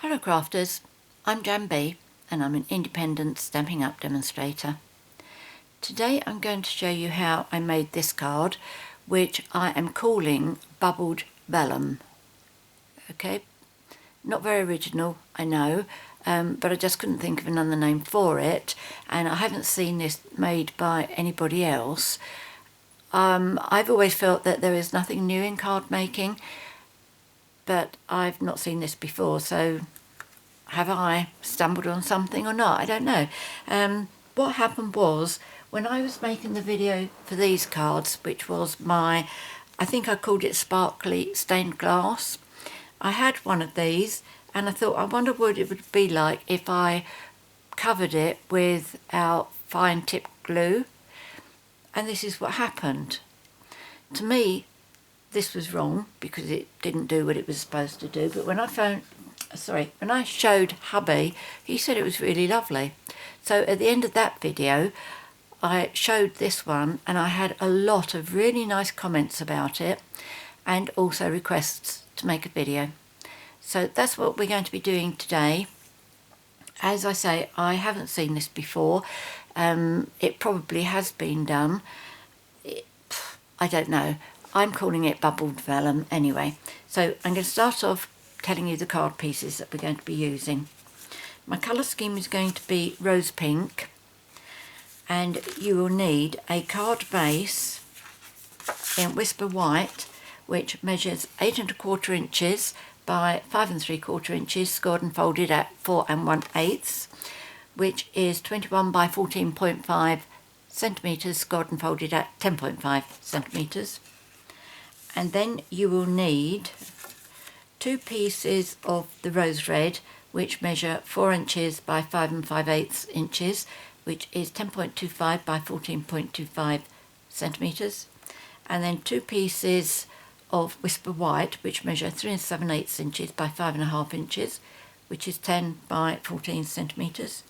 Hello crafters, I'm Jan B and I'm an independent Stampin' Up demonstrator. Today I'm going to show you how I made this card, which I am calling Bubbled Vellum. Okay, not very original, I know, but I just couldn't think of another name for it, and I haven't seen this made by anybody else. I've always felt that there is nothing new in card making, but I've not seen this before, so have I stumbled on something or not? I don't know. What happened was, when I was making the video for these cards, which was my, I think I called it sparkly stained glass, I had one of these and I thought, I wonder what it would be like if I covered it with our fine tip glue, and this is what happened. To me, this was wrong because it didn't do what it was supposed to do, but when I showed hubby, he said it was really lovely. So at the end of that video, I showed this one and I had a lot of really nice comments about it and also requests to make a video. So that's what we're going to be doing today. As I say, I haven't seen this before. It probably has been done. I don't know. I'm calling it Bubbled Vellum anyway. So I'm going to start off telling you the card pieces that we're going to be using. My colour scheme is going to be rose pink, and you will need a card base in Whisper White, which measures 8 1/4 inches by 5 3/4 inches, scored and folded at 4 1/8, which is 21 by 14.5 centimetres, scored and folded at 10.5 centimetres. And then you will need 2 pieces of the rose red, which measure 4 inches by 5 5/8 inches, which is 10.25 by 14.25 centimetres. And then 2 pieces of Whisper White, which measure 3 7/8 inches by 5 1/2 inches, which is 10 by 14 centimetres.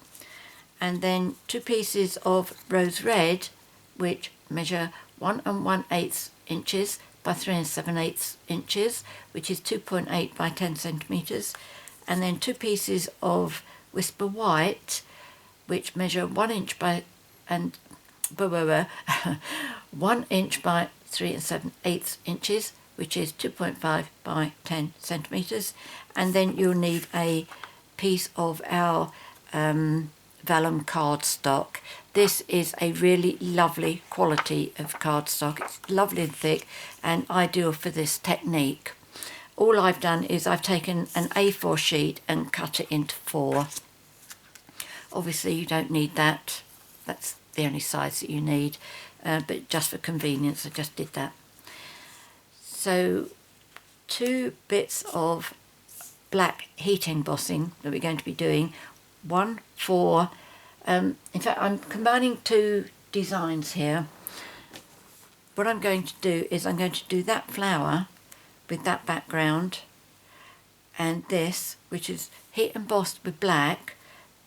And then 2 pieces of rose red, which measure 1 1/8 inches by 3 7/8 inches, which is 2.8 by 10 centimetres. And then 2 pieces of Whisper White, which measure 1 inch by 1 inch by 3 7/8 inches, which is 2.5 by 10 centimetres. And then you'll need a piece of our Vellum cardstock. This is a really lovely quality of cardstock. It's lovely and thick and ideal for this technique. All I've done is I've taken an A4 sheet and cut it into 4. Obviously you don't need that. That's the only size that you need, but just for convenience I just did that. So 2 bits of black heat embossing that we're going to be doing. One for, in fact I'm combining 2 designs here. What I'm going to do is I'm going to do that flower with that background, and this, which is heat embossed with black,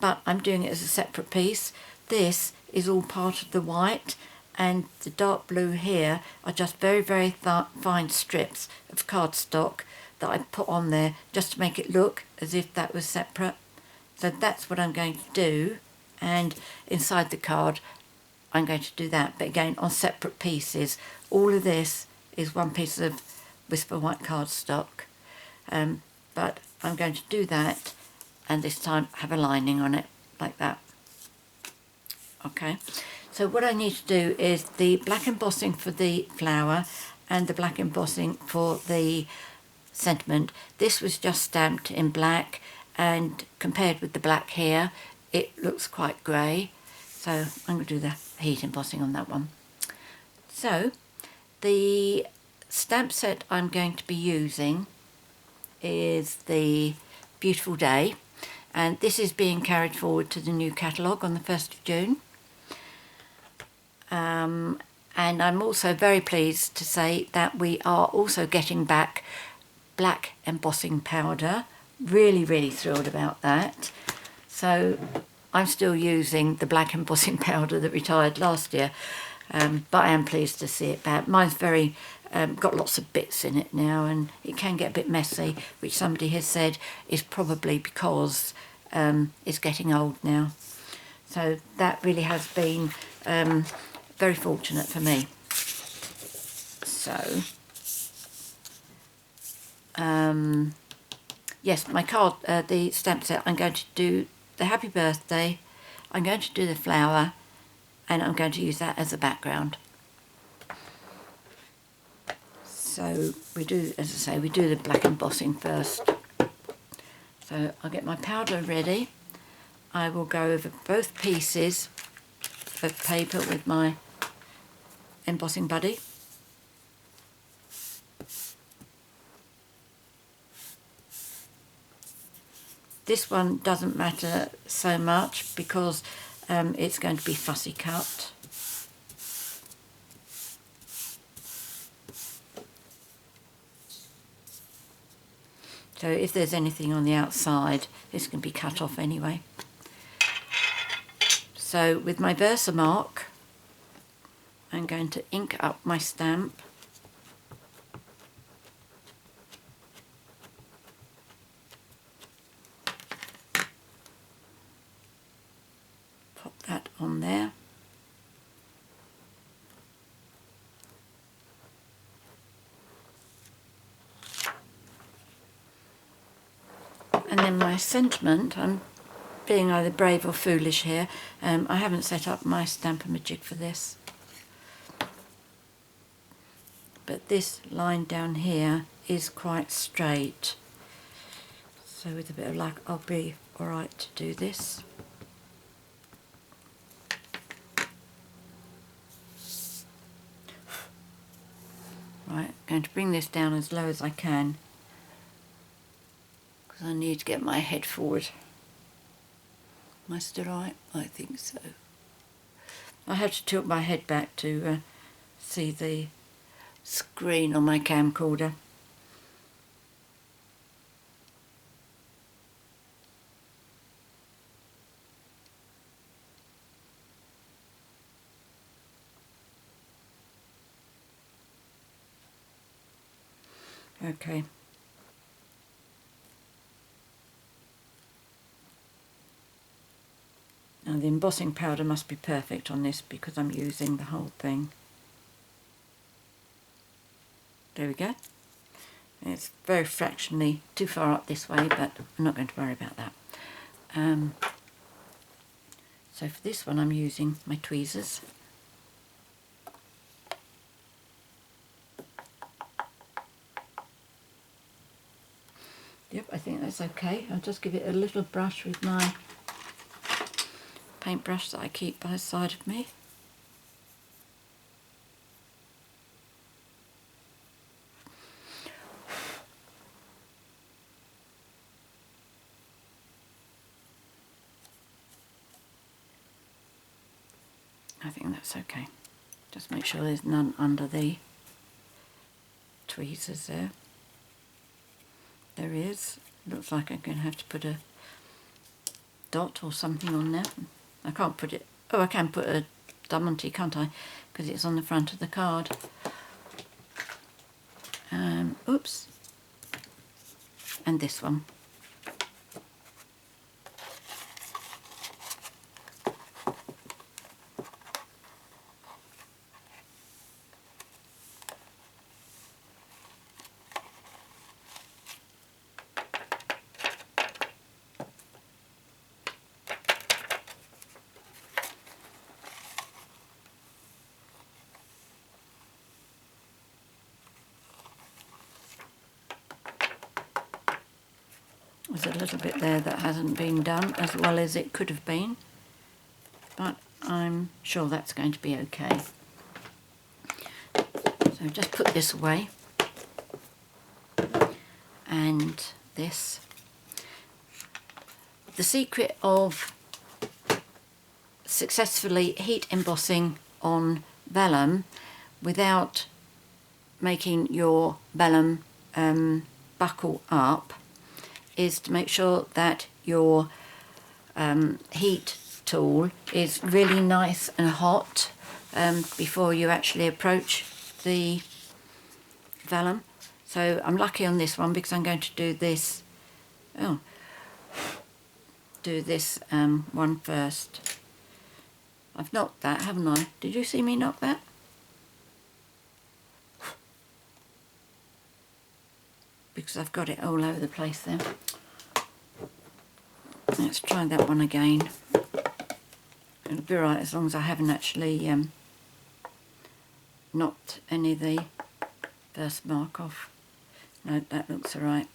but I'm doing it as a separate piece. This is all part of the white, and the dark blue here are just very, very fine strips of cardstock that I put on there just to make it look as if that was separate. So that's what I'm going to do, and inside the card I'm going to do that, but again on separate pieces. All of this is one piece of Whisper White cardstock, but I'm going to do that and this time have a lining on it like that. Okay, so what I need to do is the black embossing for the flower and the black embossing for the sentiment. This was just stamped in black, and compared with the black here it looks quite grey, so I'm going to do the heat embossing on that one. So the stamp set I'm going to be using is the Beautiful Day, and this is being carried forward to the new catalogue on the 1st of June. And I'm also very pleased to say that we are also getting back Black Embossing Powder. Really thrilled about that. So I'm still using the Black Embossing Powder that retired last year, but I am pleased to see it back. Mine's very got lots of bits in it now, and it can get a bit messy, which somebody has said is probably because it's getting old now. So that really has been very fortunate for me. So yes, my card, the stamp set, I'm going to do the happy birthday, I'm going to do the flower, and I'm going to use that as a background. So we do, as I say, we do the black embossing first. So I'll get my powder ready. I will go over both pieces of paper with my Embossing Buddy. This one doesn't matter so much because it's going to be fussy cut. So if there's anything on the outside, this can be cut off anyway. So with my VersaMark, I'm going to ink up my stamp. Pop that on there. And then my sentiment, I'm being either brave or foolish here. I haven't set up my Stampin' for this. But this line down here is quite straight. So with a bit of luck, I'll be alright to do this. Right, I'm going to bring this down as low as I can, because I need to get my head forward. Am I still right? I think so. I have to tilt my head back to see the screen on my camcorder. Okay. Now the embossing powder must be perfect on this because I'm using the whole thing. There we go. It's very fractionally too far up this way, but I'm not going to worry about that. So for this one I'm using my tweezers. Yep, I think that's okay. I'll just give it a little brush with my paintbrush that I keep by the side of me. I think that's okay. Just make sure there's none under the tweezers there. There is. Looks like I'm going to have to put a dot or something on there. I can't put it. Oh, I can put a diamante, can't I? Because it's on the front of the card. Oops. And this one. There's a little bit there that hasn't been done as well as it could have been, but I'm sure that's going to be okay. So just put this away, and this. The secret of successfully heat embossing on vellum without making your vellum buckle up is to make sure that your heat tool is really nice and hot before you actually approach the vellum. So I'm lucky on this one because I'm going to do this, one first. I've knocked that, haven't I? Did you see me knock that? Because I've got it all over the place there. Let's try that one again. It'll be right as long as I haven't actually knocked any of the VersaMark off. No, that looks alright.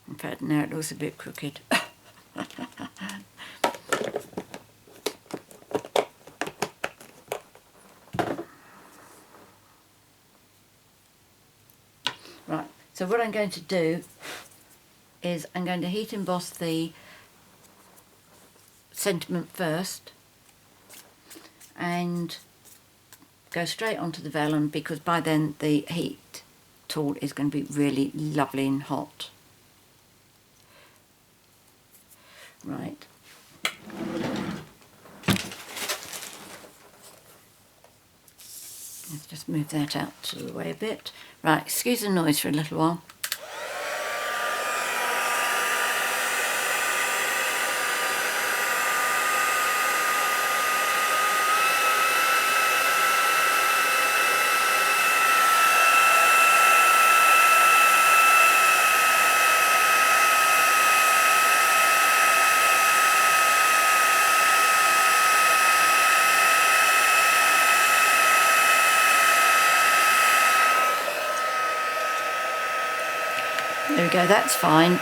In fact, now it looks a bit crooked. Right, so what I'm going to do is I'm going to heat emboss the sentiment first and go straight onto the vellum, because by then the heat tool is going to be really lovely and hot. Right. Let's just move that out to the way a bit. Right, excuse the noise for a little while. There we go, that's fine.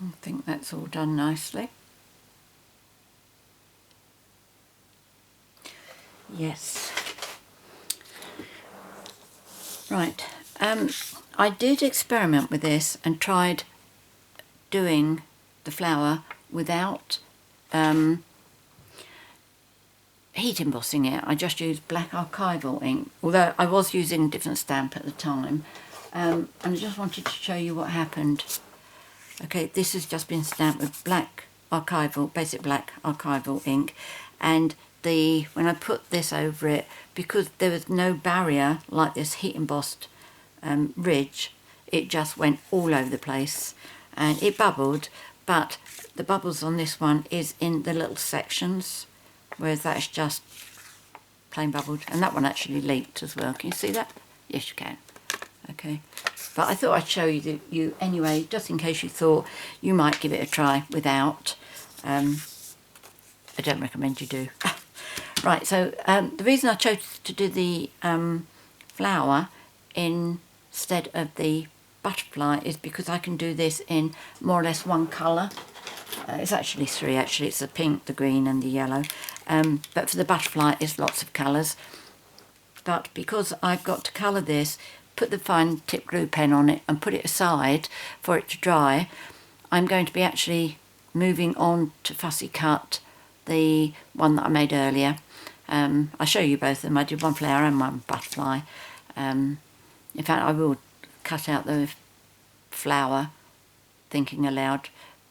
I think that's all done nicely. Yes. Right. I did experiment with this and tried doing the flower without heat embossing it. I just used black archival ink, although I was using a different stamp at the time. And I just wanted to show you what happened. Okay, this has just been stamped with black archival, basic black archival ink, and when I put this over it, because there was no barrier like this heat embossed ridge, it just went all over the place and it bubbled, but the bubbles on this one is in the little sections, whereas that's just plain bubbled, and that one actually leaked as well. Can you see that? Yes, you can. Okay, but I thought I'd show you anyway, just in case you thought you might give it a try without. I don't recommend you do. Right, so the reason I chose to do the flower instead of the butterfly is because I can do this in more or less one colour. It's actually three, actually. It's the pink, the green and the yellow. But for the butterfly, it's lots of colours. But because I've got to colour this, put the fine tip glue pen on it and put it aside for it to dry, I'm going to be actually moving on to fussy cut the one that I made earlier. I'll show you both of them. I did one flower and one butterfly. In fact, I will cut out the flower, thinking aloud,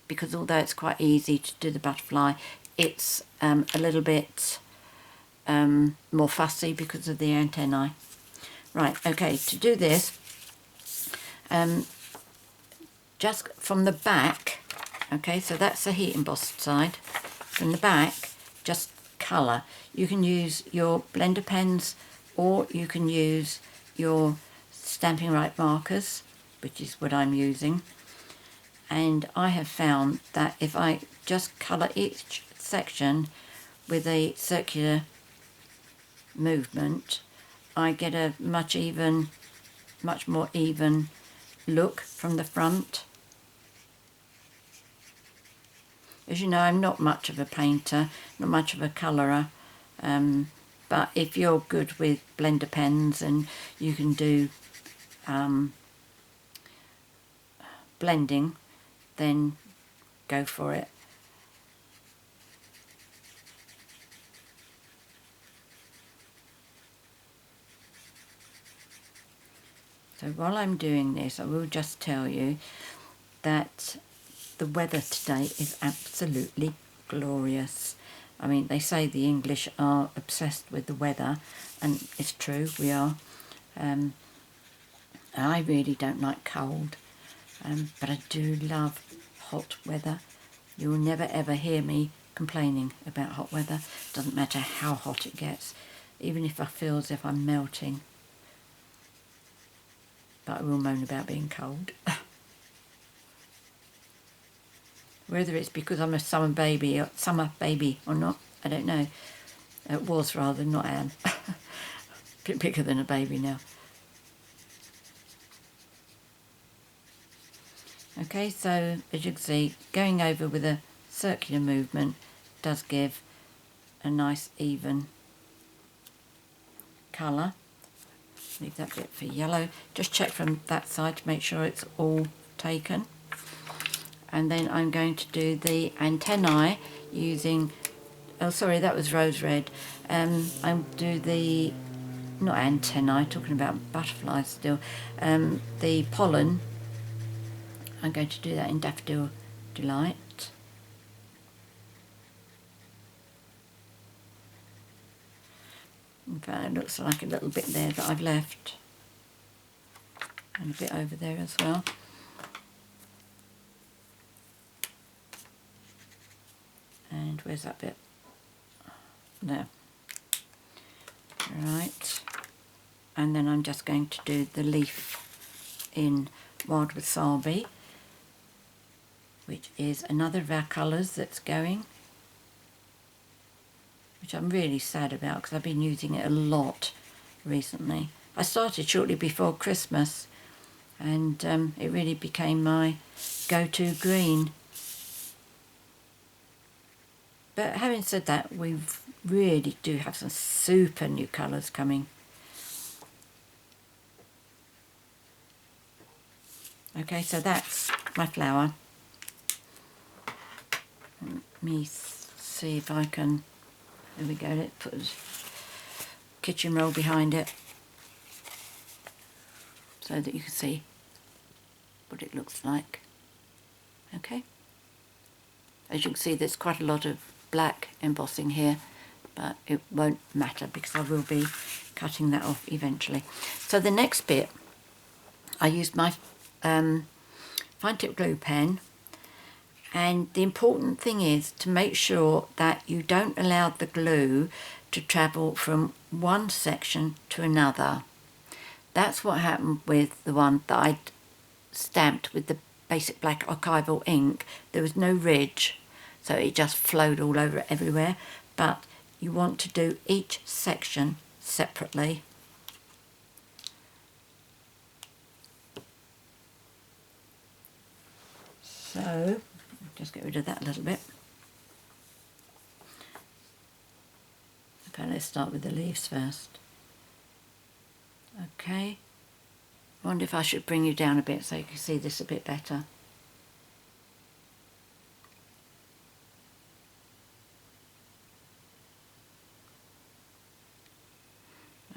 because although it's quite easy to do the butterfly, it's a little bit more fussy because of the antennae. Right, okay, to do this, just from the back, okay, so that's the heat embossed side. From the back, just colour. You can use your blender pens or you can use your Stampin' Right markers, which is what I'm using. And I have found that if I just colour each section with a circular movement, I get a much more even look from the front. As you know, I'm not much of a painter, not much of a colourer, but if you're good with blender pens and you can do blending, then go for it. So while I'm doing this, I will just tell you that the weather today is absolutely glorious. I mean, they say the English are obsessed with the weather, and it's true, we are. I really don't like cold, but I do love hot weather. You'll never ever hear me complaining about hot weather. Doesn't matter how hot it gets, even if I feel as if I'm melting. But I will moan about being cold. Whether it's because I'm a summer baby or not, I don't know. It was rather, not am. A bit bigger than a baby now. Okay, so as you can see, going over with a circular movement does give a nice even colour. Leave that bit for yellow. Just check from that side to make sure it's all taken. And then I'm going to do the antennae using, oh sorry, that was rose red. I'll do the, not antennae, talking about butterflies still, the pollen. I'm going to do that in Daffodil Delight. In fact, it looks like a little bit there that I've left. And a bit over there as well. And where's that bit? There. Right. And then I'm just going to do the leaf in Wild Wasabi, which is another of our colours that's going, which I'm really sad about because I've been using it a lot recently. I started shortly before Christmas, and it really became my go-to green. But having said that, we really do have some super new colours coming. Okay, so that's my flower. Let me see if I can, there we go, let's put a kitchen roll behind it so that you can see what it looks like. Okay, as you can see, there's quite a lot of black embossing here, but it won't matter because I will be cutting that off eventually. So the next bit, I used my fine tip glue pen, and the important thing is to make sure that you don't allow the glue to travel from one section to another. That's what happened with the one that I stamped with the basic black archival ink. There was no ridge, so it just flowed all over everywhere, but you want to do each section separately. So just get rid of that a little bit. Okay, let's start with the leaves first. Okay, I wonder if I should bring you down a bit so you can see this a bit better.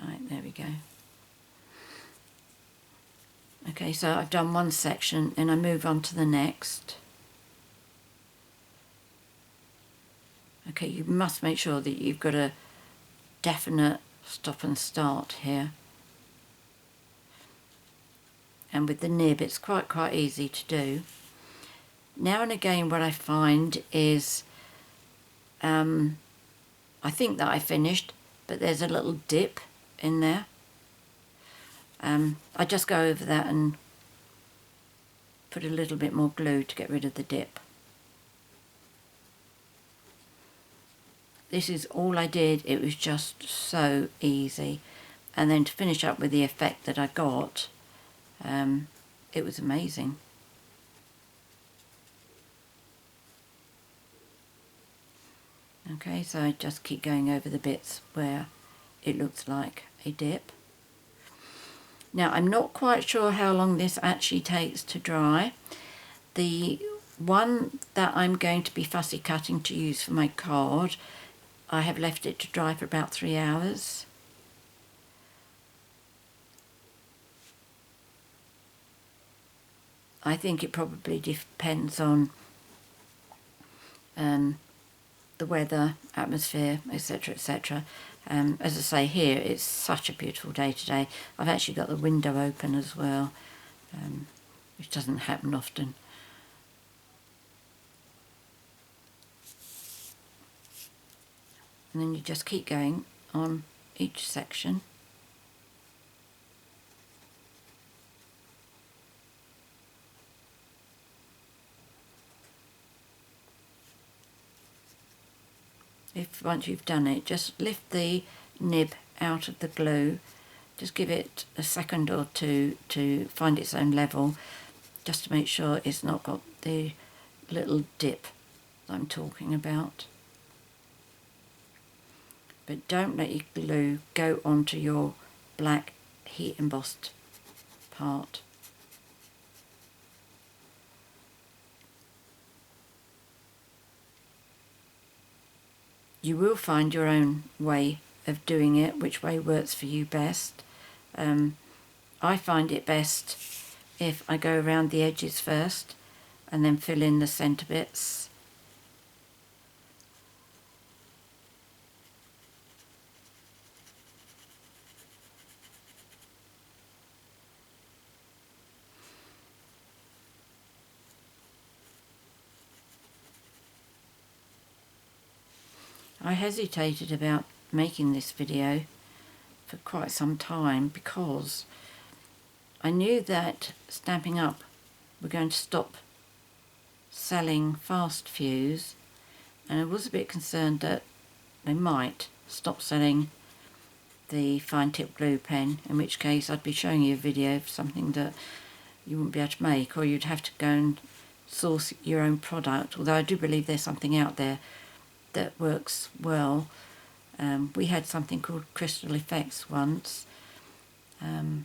Right, there we go. Okay, so I've done one section and I move on to the next. Okay, you must make sure that you've got a definite stop and start here. And with the nib, it's quite easy to do. Now and again, what I find is, I think that I finished, but there's a little dip in there. I just go over that and put a little bit more glue to get rid of the dip. This is all I did. It was just so easy. And then to finish up with the effect that I got, it was amazing. Okay, so I just keep going over the bits where it looks like a dip. Now I'm not quite sure how long this actually takes to dry. The one that I'm going to be fussy cutting to use for my card, I have left it to dry for about 3 hours. I think it probably depends on the weather, atmosphere, etc, etc. As I say, here it's such a beautiful day today. I've actually got the window open as well, which doesn't happen often. And then you just keep going on each section. Once you've done it, just lift the nib out of the glue. Just give it a second or two to find its own level, just to make sure it's not got the little dip that I'm talking about. But don't let your glue go onto your black heat embossed part. You will find your own way of doing it, which way works for you best. I find it best if I go around the edges first and then fill in the centre bits. I hesitated about making this video for quite some time because I knew that Stampin' Up! Were going to stop selling fast fuse, and I was a bit concerned that they might stop selling the fine tip glue pen, in which case I'd be showing you a video of something that you wouldn't be able to make, or you'd have to go and source your own product, although I do believe there's something out there that works well. We had something called Crystal Effects once, but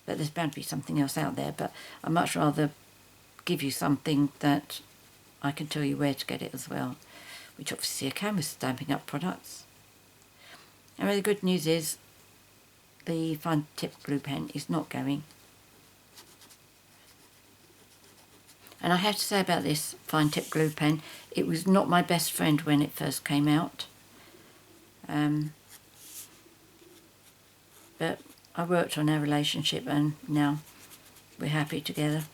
there's bound to be something else out there, but I'd much rather give you something that I can tell you where to get it as well, which obviously I can with Stampin' Up! Products. And the good news is the fine tip glue pen is not going. And I have to say about this fine tip glue pen, it was not my best friend when it first came out. But I worked on our relationship and now we're happy together.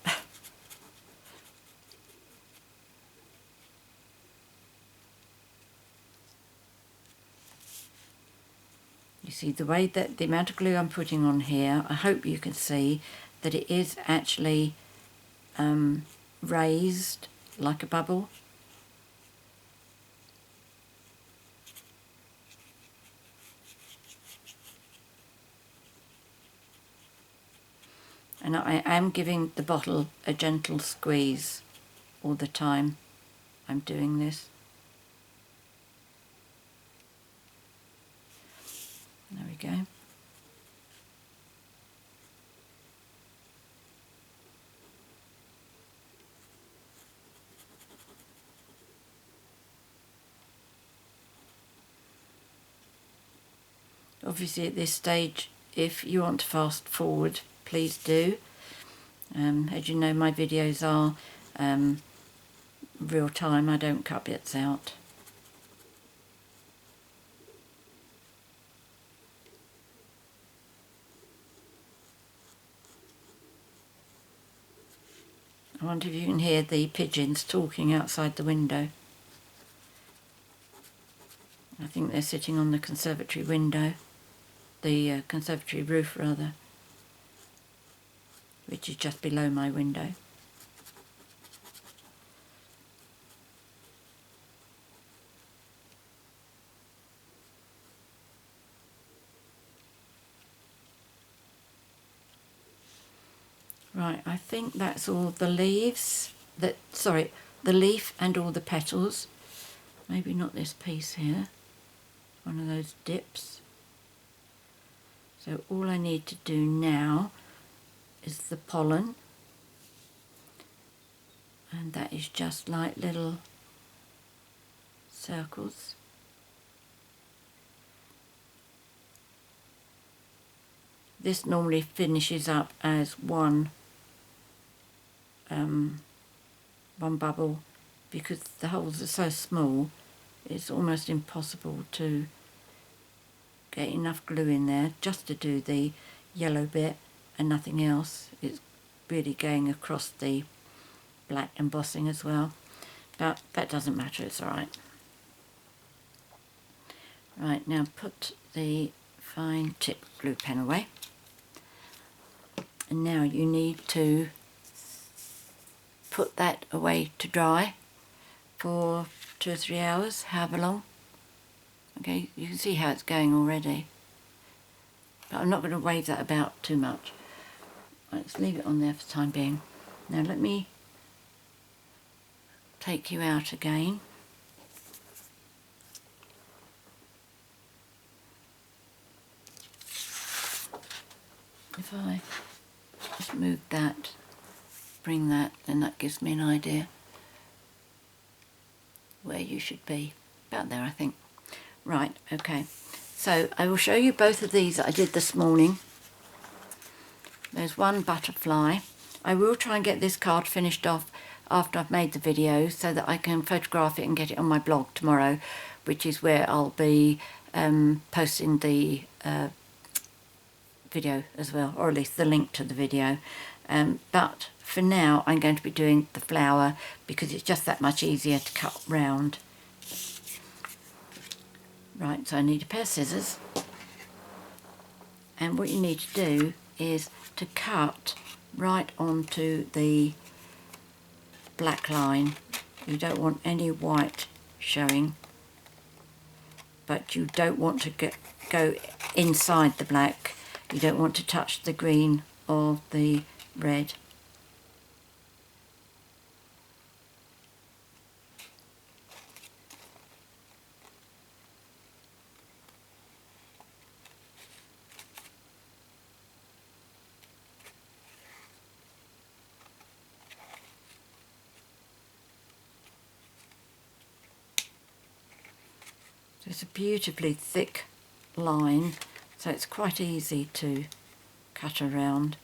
You see the way that the amount of glue I'm putting on here, I hope you can see that it is actually raised like a bubble. And I am giving the bottle a gentle squeeze all the time I'm doing this. There we go. Obviously at this stage, if you want to fast forward, please do. As you know, my videos are real time, I don't cut bits out. I wonder if you can hear the pigeons talking outside the window. I think they're sitting on the conservatory window, the conservatory roof rather, which is just below my window. Right, I think that's all the leaves, the leaf and all the petals. Maybe not this piece here, one of those dips. So all I need to do now is the pollen, and that is just like little circles. This normally finishes up as one bubble, because the holes are so small it's almost impossible to get enough glue in there just to do the yellow bit and nothing else. It's really going across the black embossing as well, but that doesn't matter, it's alright. Right, now put the fine tip glue pen away, and now you need to put that away to dry for 2 or 3 hours, however long. Okay, you can see how it's going already, but I'm not going to wave that about too much. Let's leave it on there for the time being. Now let me take you out again. If I just move that, bring that, then that gives me an idea where you should be. About there, I think. Right, okay. So I will show you both of these that I did this morning. There's one butterfly. I will try and get this card finished off after I've made the video so that I can photograph it and get it on my blog tomorrow, which is where I'll be posting the video as well, or at least the link to the video. But for now I'm going to be doing the flower because it's just that much easier to cut round. Right, so I need a pair of scissors, and what you need to do is to cut right onto the black line. You don't want any white showing, but you don't want to go inside the black. You don't want to touch the green or the red. So it's a beautifully thick line, so it's quite easy to cut around.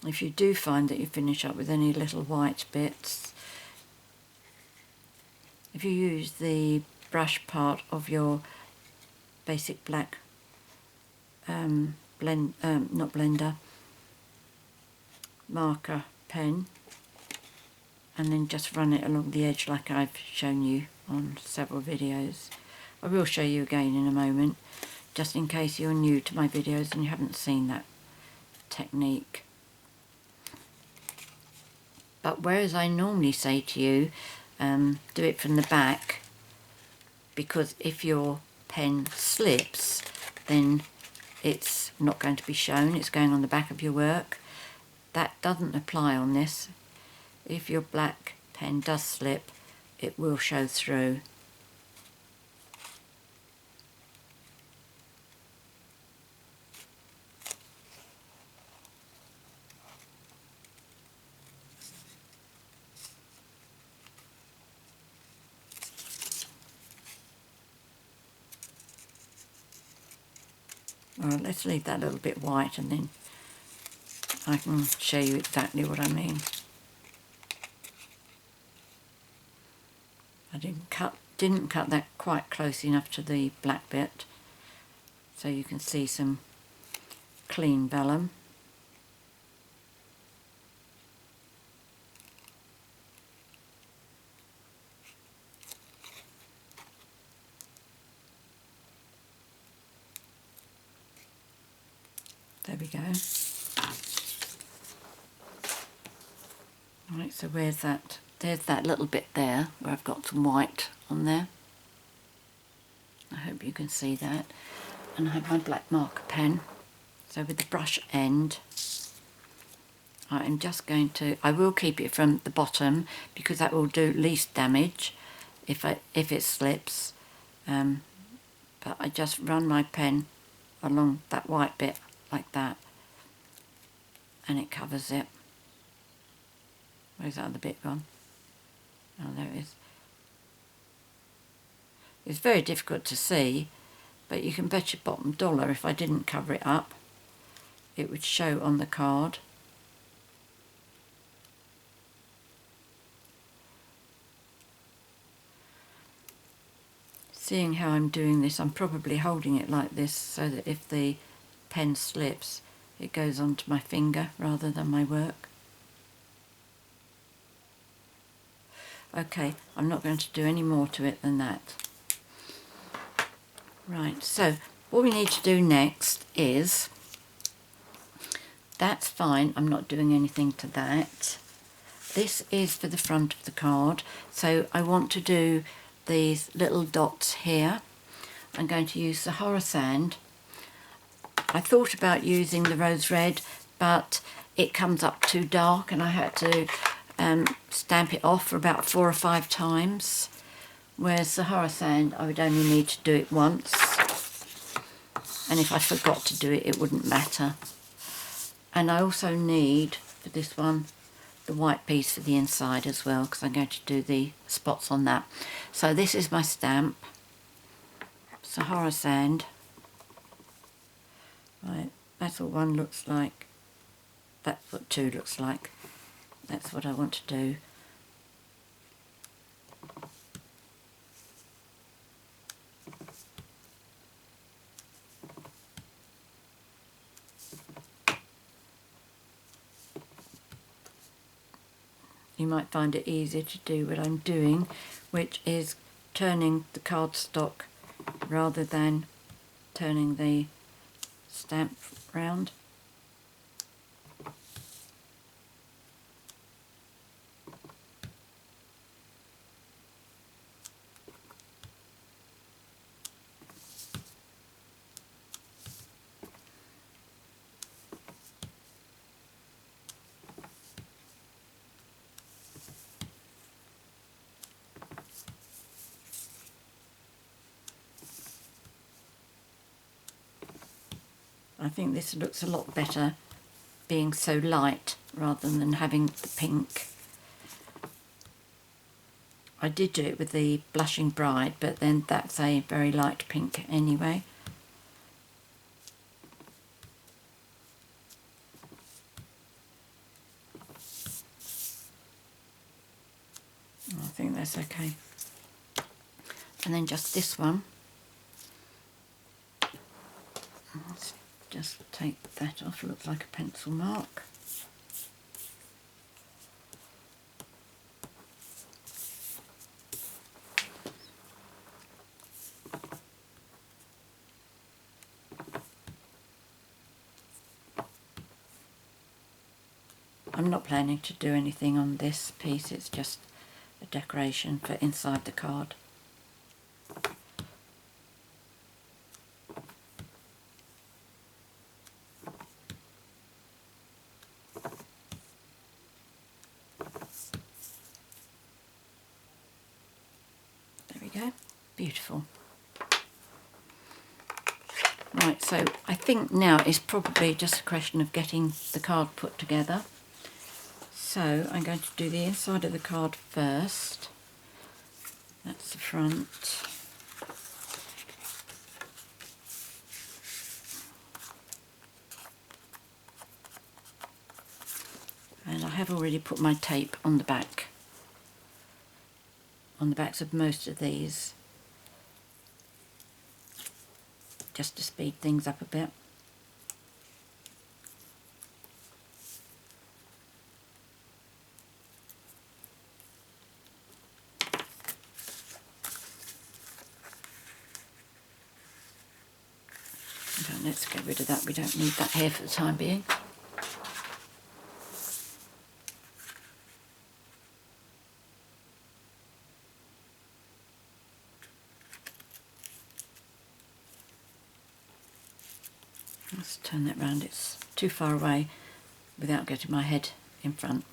If you do find that you finish up with any little white bits, if you use the brush part of your basic black marker pen, and then just run it along the edge like I've shown you on several videos. I will show you again in a moment, just in case you're new to my videos and you haven't seen that technique. But whereas I normally say to you, do it from the back, because if your pen slips, then it's not going to be shown, it's going on the back of your work. That doesn't apply on this. If your black pen does slip, it will show through. Alright, let's leave that a little bit white and then I can show you exactly what I mean. I didn't cut that quite close enough to the black bit, so you can see some clean vellum. There we go. Right, so where's that? There's that little bit there where I've got some white on there. I hope you can see that. And I have my black marker pen. So with the brush end, I'm just going to, I will keep it from the bottom because that will do least damage if it slips. But I just run my pen along that white bit like that, and it covers it. Where's that other bit gone? Oh, there it is. It's very difficult to see, but you can bet your bottom dollar if I didn't cover it up, it would show on the card. Seeing how I'm doing this, I'm probably holding it like this so that if the pen slips, it goes onto my finger rather than my work. Okay, I'm not going to do any more to it than that. Right, so what we need to do next is, that's fine, I'm not doing anything to that. This is for the front of the card, so I want to do these little dots here. I'm going to use the horror sand. I thought about using the rose red, but it comes up too dark and I had to stamp it off for about 4 or 5 times, whereas the horror sand I would only need to do it once, and if I forgot to do it, it wouldn't matter. And I also need, for this one, the white piece for the inside as well, because I'm going to do the spots on that. So this is my stamp, Sahara Sand. Right, that's what 1 looks like. That's what 2 looks like. That's what I want to do. You might find it easier to do what I'm doing, which is turning the cardstock rather than turning the stamp round. I think this looks a lot better being so light rather than having the pink. I did do it with the Blushing Bride, but then that's a very light pink anyway. I think that's okay. And then just this one. Let's just take that off, looks like a pencil mark. I'm not planning to do anything on this piece, it's just a decoration for inside the card. There we go, beautiful. Right, so I think now it's probably just a question of getting the card put together. So I'm going to do the inside of the card first. That's the front. And I have already put my tape on the back, on the backs of most of these, just to speed things up a bit. Let's get rid of that, we don't need that here for the time being. Let's turn that round, it's too far away without getting my head in front.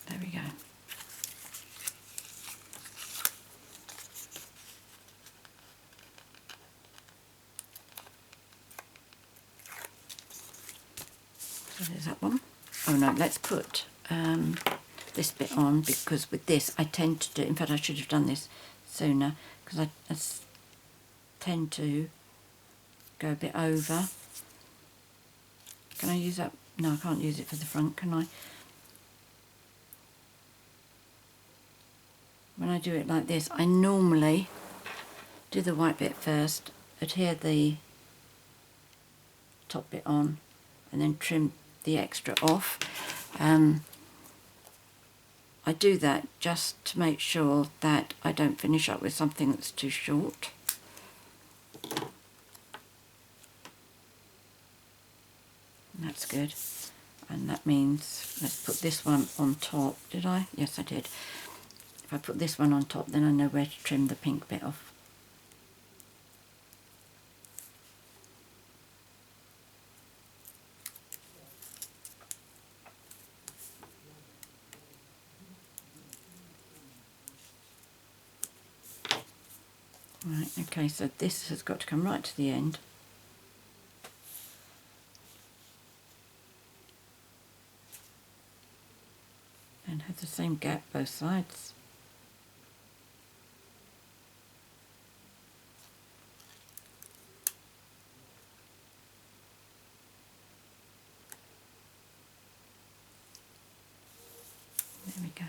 There we go. So there's that one. Oh no, let's put this bit on, because with this I tend to do, in fact I should have done this sooner, because I tend to go a bit over. Can I use that? No, I can't use it for the front, can I? When I do it like this, I normally do the white bit first, adhere the top bit on, and then trim the extra off. I do that just to make sure that I don't finish up with something that's too short. And that's good. And that means, let's put this one on top. Did I? Yes, I did. If I put this one on top, then I know where to trim the pink bit off. Right, okay, so this has got to come right to the end. And have the same gap both sides. There we go.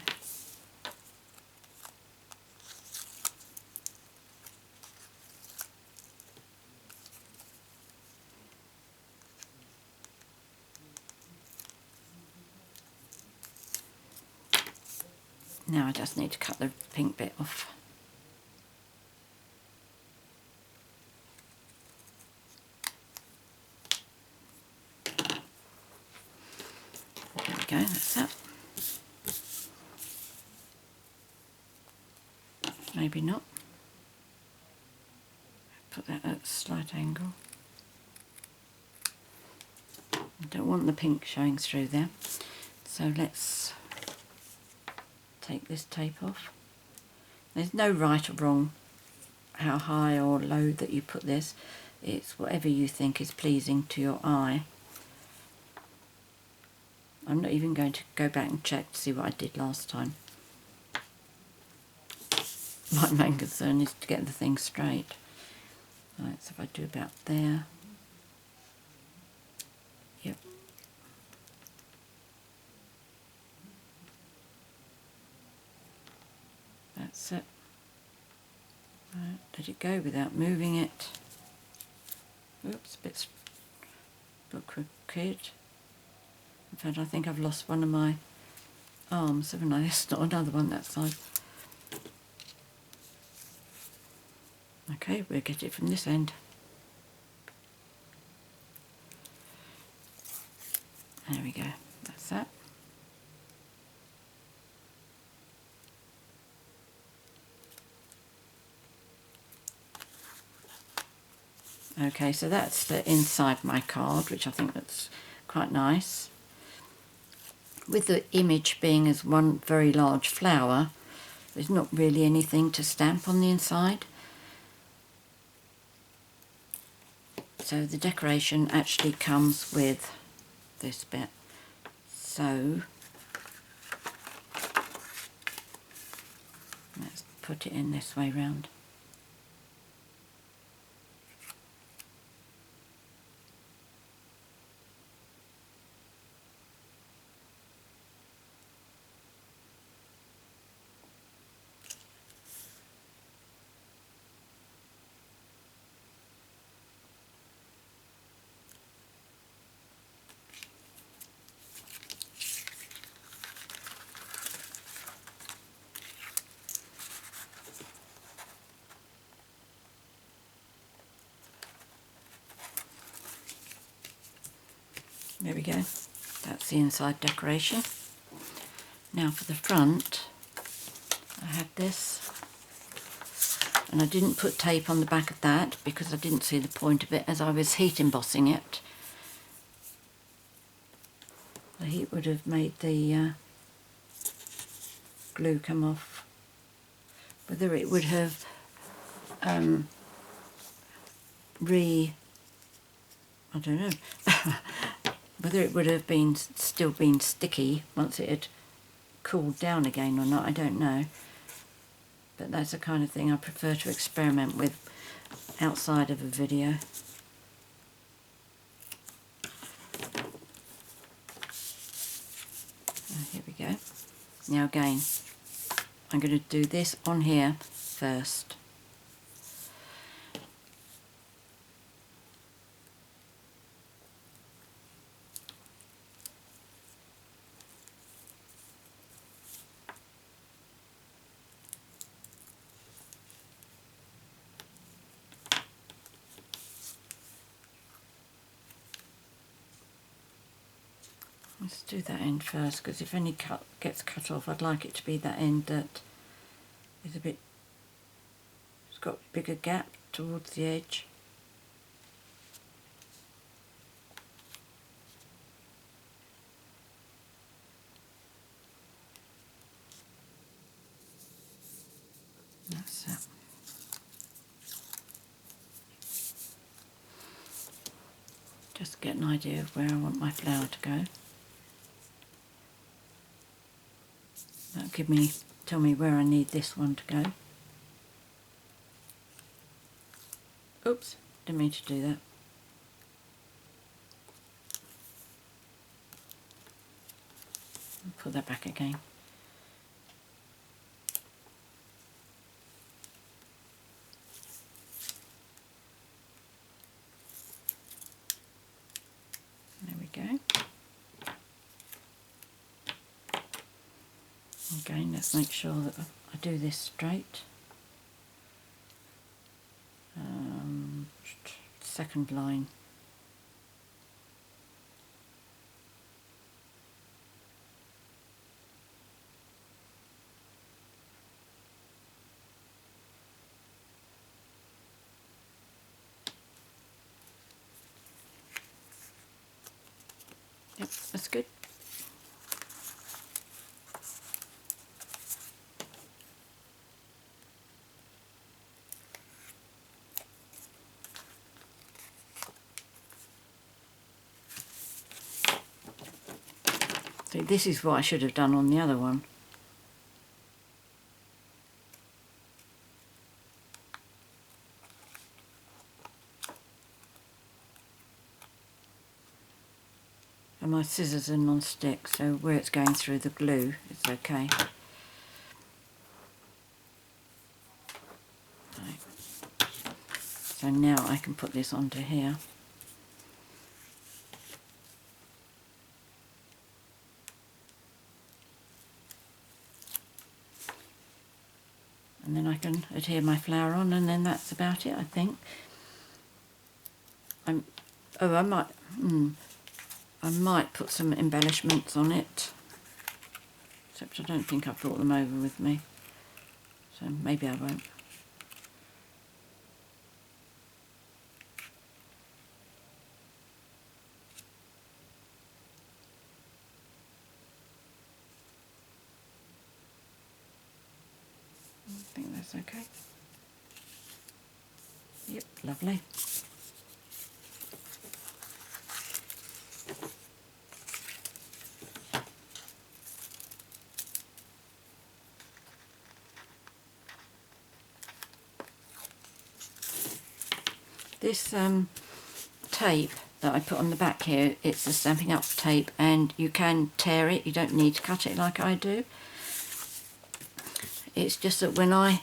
Now I just need to cut the pink bit off. There we go, that's that. Maybe not. Put that at a slight angle. I don't want the pink showing through there. So let's take this tape off. There's no right or wrong how high or low that you put this. It's whatever you think is pleasing to your eye. I'm not even going to go back and check to see what I did last time. My main concern is to get the thing straight. Right, so if I do about there. Yep. That's it. Right, let it go without moving it. Oops, a bit crooked. In fact, I think I've lost one of my arms, haven't I? There's not another one that side. Okay, we'll get it from this end. There we go, that's that. Okay, so that's the inside my card, which I think that's quite nice. With the image being as one very large flower, there's not really anything to stamp on the inside. So the decoration actually comes with this bit. So let's put it in this way round. There we go, that's the inside decoration. Now for the front, I have this And I didn't put tape on the back of that because I didn't see the point of it as I was heat embossing it. The heat would have made the glue come off. Whether it would have I don't know, whether it would have been still been sticky once it had cooled down again or not, I don't know. But that's the kind of thing I prefer to experiment with outside of a video. Here we go. Now again, I'm going to do this on here first. Let's do that end first, because if any gets cut off, I'd like it to be that end that is a bit, it's got a bigger gap towards the edge. That's it. Just get an idea of where I want my flower to go. That'll tell me where I need this one to go. Oops, didn't mean to do that. Put that back again. There we go. Again, let's make sure that I do this straight. Second line. Yep, that's good. See, this is what I should have done on the other one. And my scissors are non-stick, so where it's going through the glue, it's okay. Right. So now I can put this onto here. And then I can adhere my flower on, and then that's about it, I think. I might put some embellishments on it, except I don't think I've brought them over with me, so maybe I won't. I think that's okay. Yep, lovely. This tape that I put on the back here, it's the Stampin' Up tape, and you can tear it, you don't need to cut it like I do. It's just that when I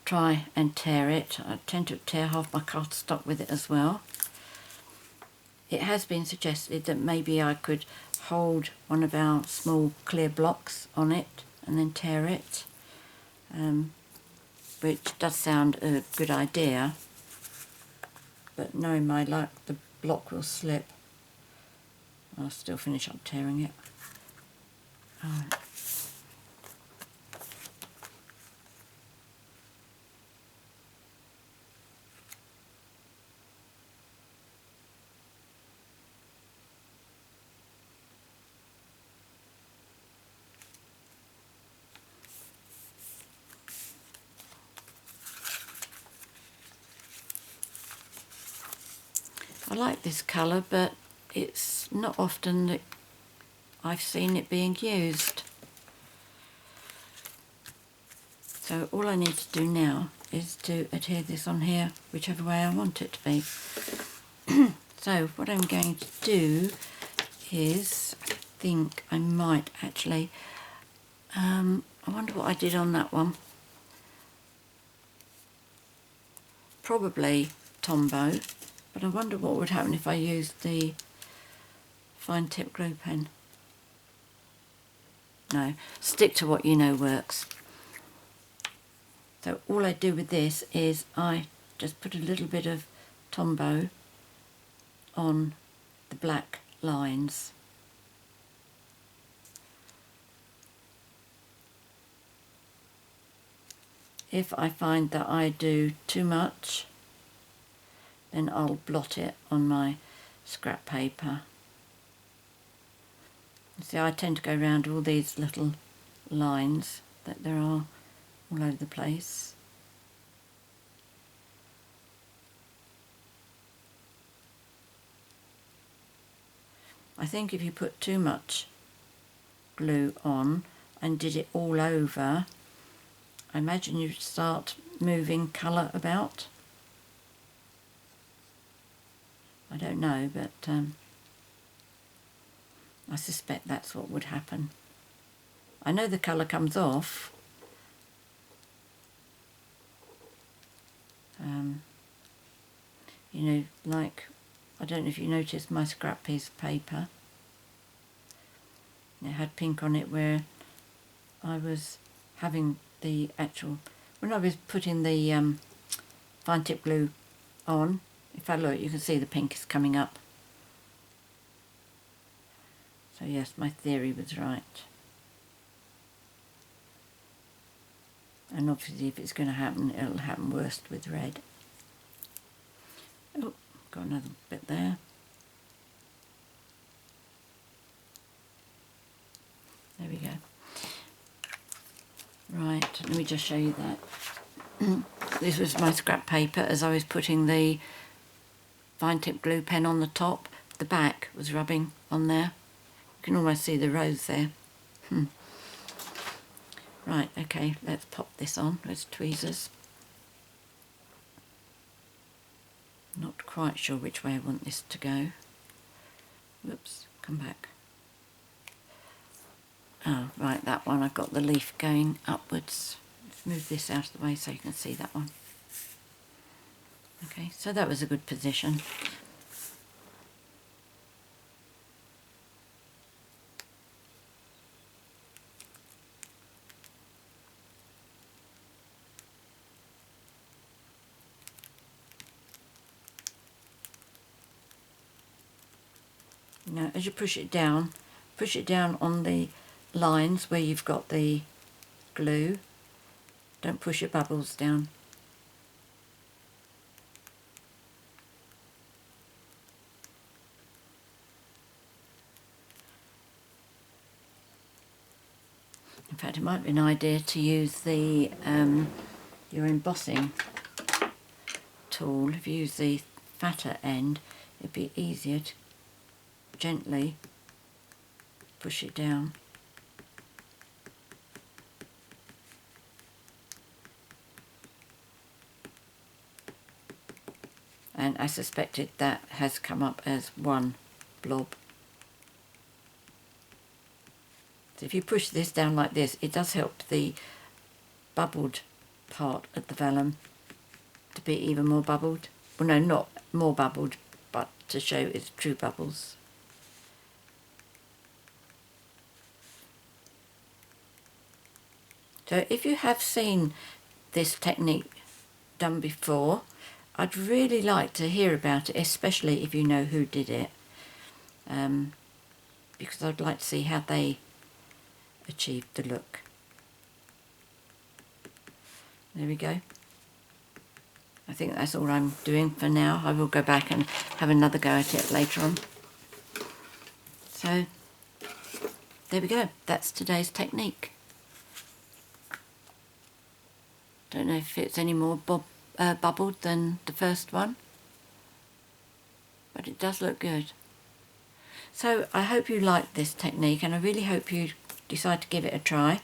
try and tear it, I tend to tear half my cardstock with it as well. It has been suggested that maybe I could hold one of our small clear blocks on it and then tear it, which does sound a good idea, but knowing my luck, the block will slip. I'll still finish up tearing it. Right. I like this colour, but it's not often that I've seen it being used. So all I need to do now is to adhere this on here whichever way I want it to be. So what I'm going to do is, I think I might actually, I wonder what I did on that one. Probably Tombow, but I wonder what would happen if I used the fine tip glue pen. No, stick to what you know works. So all I do with this is I just put a little bit of Tombow on the black lines. If I find that I do too much, then I'll blot it on my scrap paper. See, I tend to go around all these little lines that there are all over the place. I think if you put too much glue on and did it all over, I imagine you'd start moving colour about. I don't know, but I suspect that's what would happen. I know the colour comes off. You know, like, I don't know if you noticed my scrap piece of paper. It had pink on it where I was having the actual, when I was putting the fine tip glue on, if I look, you can see the pink is coming up. So yes, my theory was right. And obviously if it's going to happen, it'll happen worst with red. Oh, got another bit there. There we go. Right, let me just show you that. This was my scrap paper as I was putting the fine tip glue pen on the top. The back was rubbing on there. You can almost see the rose there. Right, okay, let's pop this on with tweezers. Not quite sure which way I want this to go. Whoops, come back. Oh, right, that one, I've got the leaf going upwards. Let's move this out of the way so you can see that one. Okay, so that was a good position. Now, as you push it down on the lines where you've got the glue. Don't push your bubbles down. In fact, it might be an idea to use the your embossing tool. If you use the fatter end, it'd be easier to gently push it down. And I suspected that has come up as one blob. So if you push this down like this, it does help the bubbled part of the vellum to be even more bubbled. Well, no, not more bubbled, but to show its true bubbles. So if you have seen this technique done before, I'd really like to hear about it, especially if you know who did it, because I'd like to see how they achieved the look. There we go. I think that's all I'm doing for now. I will go back and have another go at it later on. So there we go. That's today's technique. Don't know if it's any more bubbled than the first one. but it does look good. So I hope you like this technique, and I really hope you decide to give it a try.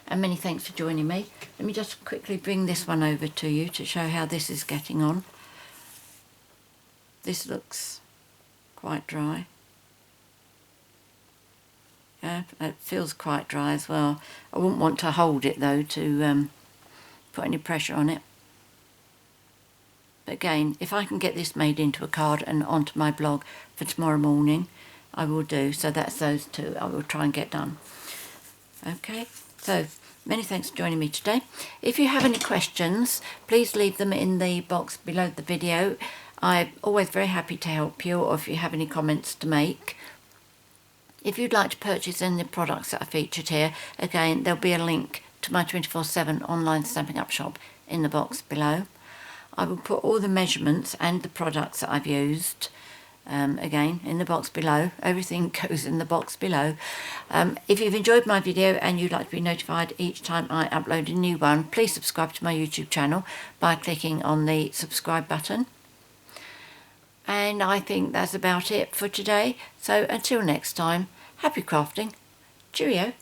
And many thanks for joining me. Let me just quickly bring this one over to you to show how this is getting on. This looks quite dry. Yeah, it feels quite dry as well. I wouldn't want to hold it though to put any pressure on it. But again, if I can get this made into a card and onto my blog for tomorrow morning, I will do. So that's those two I will try and get done. Okay, so many thanks for joining me today. If you have any questions, please leave them in the box below the video. I'm always very happy to help you, or if you have any comments to make. If you'd like to purchase any of the products that are featured here, again, there'll be a link to my 24/7 online Stampin' Up shop in the box below. I will put all the measurements and the products that I've used, again, in the box below. Everything goes in the box below. If you've enjoyed my video and you'd like to be notified each time I upload a new one, please subscribe to my YouTube channel by clicking on the subscribe button. And I think that's about it for today. So until next time, happy crafting. Cheerio.